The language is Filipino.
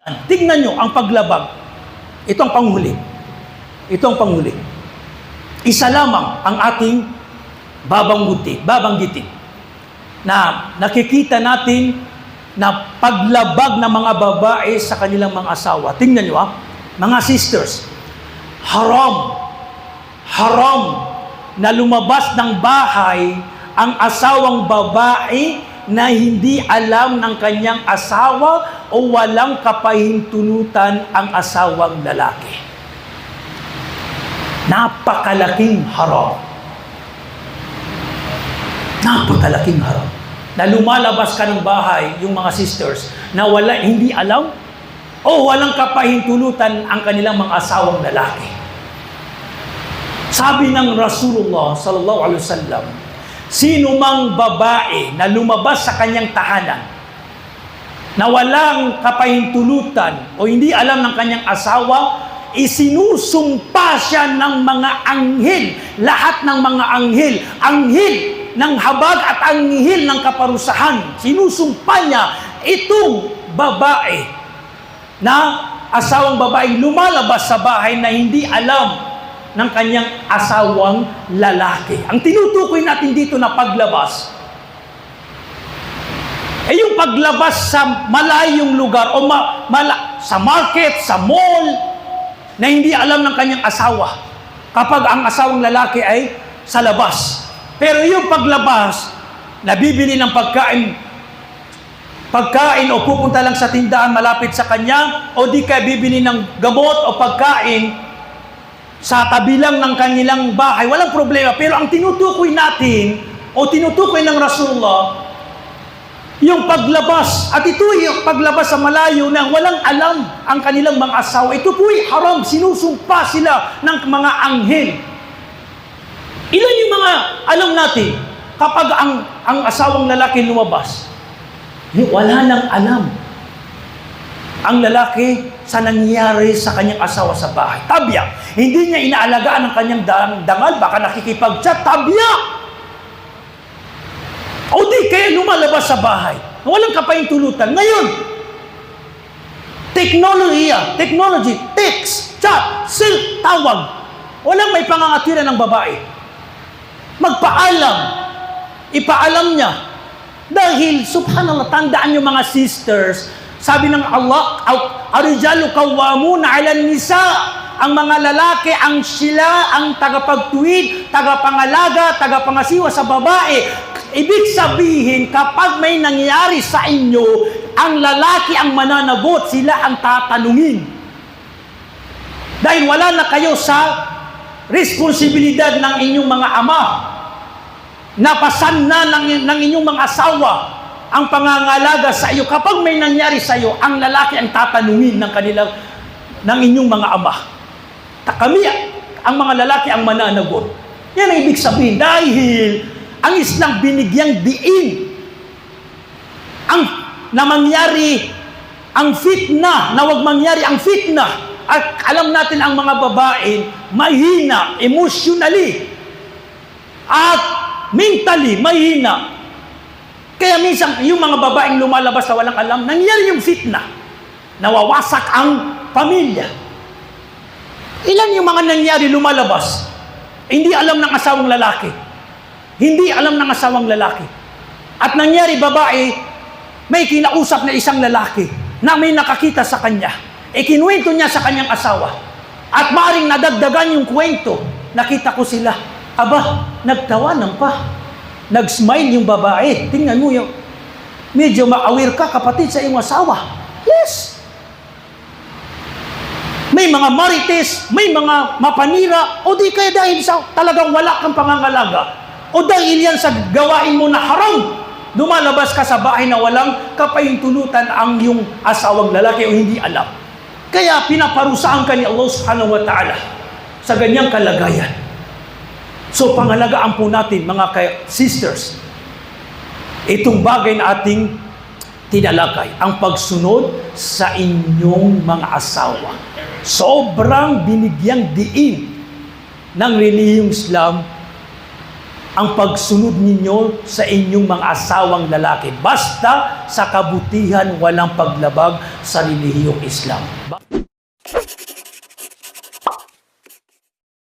Tignan nyo ang paglabag. Ito ang panghuli. Ito ang panghuli. Isa lamang ang ating babanggitin na nakikita natin na paglabag ng mga babae sa kanilang mga asawa. Tingnan nyo mga sisters, haram na lumabas ng bahay ang asawang babae na hindi alam ng kanyang asawa o walang kapahintulutan ang asawang lalaki. Napakalaking haram. Napakalaking haram. Na lumalabas ka ng bahay, yung mga sisters, na hindi alam o walang kapahintulutan ang kanilang mga asawang lalaki. Sabi ng Rasulullah sallallahu alaihi wasallam, sino mang babae na lumabas sa kanyang tahanan na walang kapahintulutan o hindi alam ng kanyang asawa, isinusumpa siya ng mga anghel, lahat ng mga anghel ng habag at anghel ng kaparusahan. Sinusumpa niya itong babae na asawang babaeng lumalabas sa bahay na hindi alam ng kanyang asawang lalaki. Ang tinutukoy natin dito na paglabas ay yung paglabas sa malayong lugar o sa market, sa mall, na hindi alam ng kanyang asawa kapag ang asawang lalaki ay sa labas. Pero yung paglabas, nabibili ng pagkain o pupunta lang sa tindahan malapit sa kanya, o di ka bibili ng gamot o pagkain sa tabi lang ng kanilang bahay, walang problema. Pero ang tinutukoy natin o tinutukoy ng Rasulullah, yung paglabas, at ito yung paglabas sa malayo na walang alam ang kanilang mga asawa, ito po'y haram, sinusumpa sila ng mga anghel. Ilan yung mga alam natin kapag ang asawang lalaki lumabas, wala nang alam ang lalaki sa nangyari sa kanyang asawa sa bahay. Tabya, hindi niya inaalagaan ang kanyang dangal, baka nakikipag-chat, tabya! O di kaya lumalabas sa bahay, walang kapahintulutan. Ngayon, technology, text, chat, tawag, walang may pangangatiran ng babae. Magpaalam, ipaalam niya. Dahil, subhanallah, tandaan yung mga sisters, sabi ng Allah, "Ar-rijalu qawwamuna 'alan nisa." Ang mga lalaki sila ang tagapagtuwid, tagapangalaga, tagapangasiwa sa babae. Ibig sabihin, kapag may nangyari sa inyo, ang lalaki ang mananagot, sila ang tatanungin. Dahil wala na kayo sa responsibilidad ng inyong mga ama. Napasan na ng inyong mga asawa ang pangangalaga sa iyo. Kapag may nangyari sa iyo, ang lalaki ang tatanungin ng inyong mga ama. Kami, ang mga lalaki ang mananagot. Yan ang ibig sabihin. Dahil ang Islam binigyang diin na mangyari ang fitna, na wag mangyari ang fitna. At alam natin ang mga babae mahina emotionally at mentally mahina. Kaya minsan, yung mga babaeng lumalabas na walang alam, nangyari yung fitna. Nawawasak ang pamilya. Ilan yung mga nangyari lumalabas? Hindi alam ng asawang lalaki. Hindi alam ng asawang lalaki. At nangyari babae, may kinausap na isang lalaki na may nakakita sa kanya. Kinuwento niya sa kanyang asawa. At maaring nadagdagan yung kwento. Nakita ko sila. Aba, nagtawanan pa. Nag-smile yung babae. Tingnan mo yung, medyo ma-aware ka, kapatid, sa iyong asawa. Yes. May mga marites, may mga mapanira, o di kaya dahil sa talagang wala kang pangangalaga, o dahil yan sa gawain mo na haram, lumalabas ka sa bahay na walang kapahintulutan ang iyong asawang lalaki o hindi alam. Kaya pinaparusahan ka ni Allah subhanahu wa ta'ala sa ganyang kalagayan. So, pangalagaan po natin, mga sisters, itong bagay na ating tinalakay, ang pagsunod sa inyong mga asawa. Sobrang binigyang diin ng relihiyong Islam ang pagsunod ninyo sa inyong mga asawang lalaki. Basta sa kabutihan, walang paglabag sa relihiyong Islam.